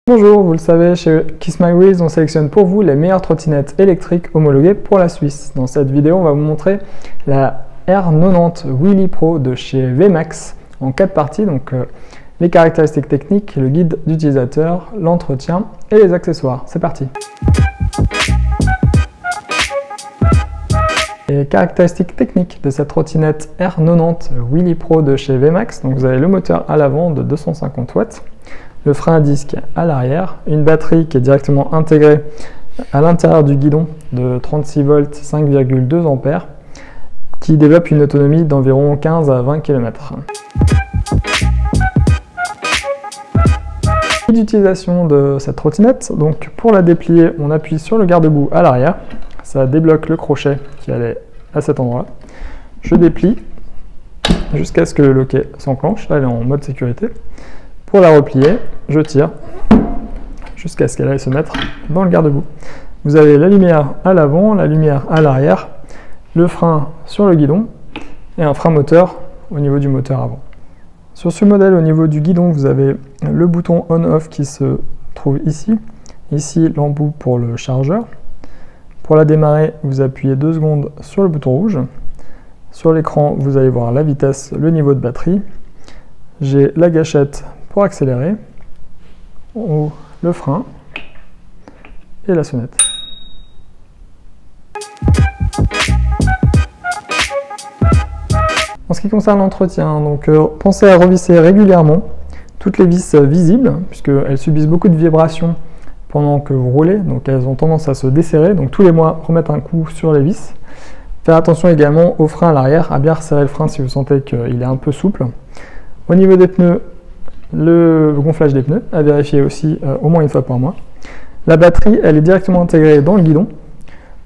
Bonjour, vous le savez, chez Kiss My Wheels, on sélectionne pour vous les meilleures trottinettes électriques homologuées pour la Suisse. Dans cette vidéo, on va vous montrer la R90 Wheelie Pro de chez VMAX en 4 parties, donc les caractéristiques techniques, le guide d'utilisateur, l'entretien et les accessoires. C'est parti! Les caractéristiques techniques de cette trottinette R90 Wheelie Pro de chez VMAX, donc vous avez le moteur à l'avant de 250 watts, le frein à disque à l'arrière, une batterie qui est directement intégrée à l'intérieur du guidon de 36 volts 5,2 ampères qui développe une autonomie d'environ 15 à 20 km. L'utilisation de cette trottinette, donc pour la déplier, on appuie sur le garde-boue à l'arrière, ça débloque le crochet qui allait à cet endroit. Je déplie jusqu'à ce que le loquet s'enclenche, là elle est en mode sécurité. Pour la replier, je tire jusqu'à ce qu'elle aille se mettre dans le garde-boue. Vous avez la lumière à l'avant, la lumière à l'arrière, le frein sur le guidon et un frein moteur au niveau du moteur avant. Sur ce modèle, au niveau du guidon, vous avez le bouton on-off qui se trouve ici. Ici, l'embout pour le chargeur. Pour la démarrer, vous appuyez 2 secondes sur le bouton rouge. Sur l'écran, vous allez voir la vitesse, le niveau de batterie. J'ai la gâchette pour accélérer, en haut le frein et la sonnette. En ce qui concerne l'entretien, donc pensez à revisser régulièrement toutes les vis visibles, puisqu'elles subissent beaucoup de vibrations pendant que vous roulez, donc elles ont tendance à se desserrer, donc tous les mois remettre un coup sur les vis. Faire attention également au frein à l'arrière, à bien resserrer le frein si vous sentez qu'il est un peu souple. Au niveau des pneus, le gonflage des pneus, à vérifier aussi au moins une fois par mois. La batterie, elle est directement intégrée dans le guidon,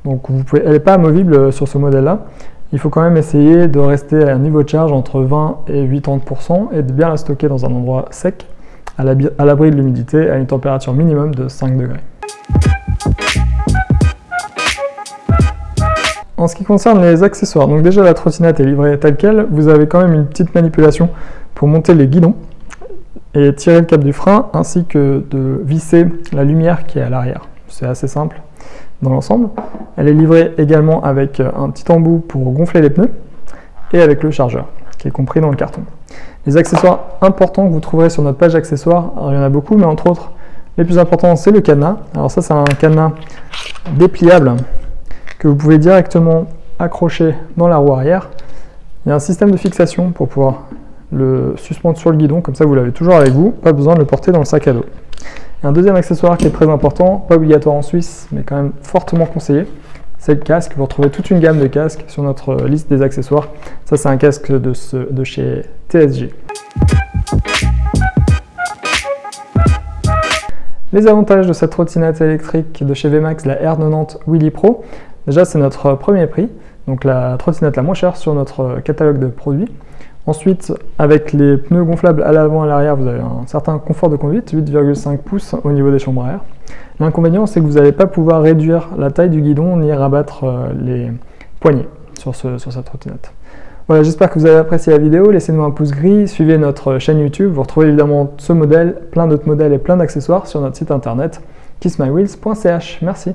donc elle n'est pas amovible sur ce modèle-là. Il faut quand même essayer de rester à un niveau de charge entre 20 et 80% et de bien la stocker dans un endroit sec, à l'abri de l'humidité, à une température minimum de 5 degrés. En ce qui concerne les accessoires, donc déjà la trottinette est livrée telle quelle, vous avez quand même une petite manipulation pour monter les guidons et tirer le câble du frein, ainsi que de visser la lumière qui est à l'arrière. C'est assez simple dans l'ensemble. Elle est livrée également avec un petit embout pour gonfler les pneus et avec le chargeur qui est compris dans le carton. Les accessoires importants que vous trouverez sur notre page accessoires, alors il y en a beaucoup, mais entre autres, les plus importants, c'est le cadenas. Alors ça, c'est un cadenas dépliable que vous pouvez directement accrocher dans la roue arrière. Il y a un système de fixation pour pouvoir le suspendre sur le guidon, comme ça vous l'avez toujours avec vous, pas besoin de le porter dans le sac à dos. Et un deuxième accessoire qui est très important, pas obligatoire en Suisse, mais quand même fortement conseillé, c'est le casque. Vous retrouvez toute une gamme de casques sur notre liste des accessoires. Ça, c'est un casque de chez TSG. Les avantages de cette trottinette électrique de chez VMAX, la R90 Wheelie Pro, déjà c'est notre premier prix, donc la trottinette la moins chère sur notre catalogue de produits. Ensuite, avec les pneus gonflables à l'avant et à l'arrière, vous avez un certain confort de conduite, 8,5 pouces au niveau des chambres à air. L'inconvénient, c'est que vous n'allez pas pouvoir réduire la taille du guidon ni rabattre les poignées sur cette trottinette. Voilà, j'espère que vous avez apprécié la vidéo. Laissez-nous un pouce gris, suivez notre chaîne YouTube. Vous retrouvez évidemment ce modèle, plein d'autres modèles et plein d'accessoires sur notre site internet kissmywheels.ch. Merci.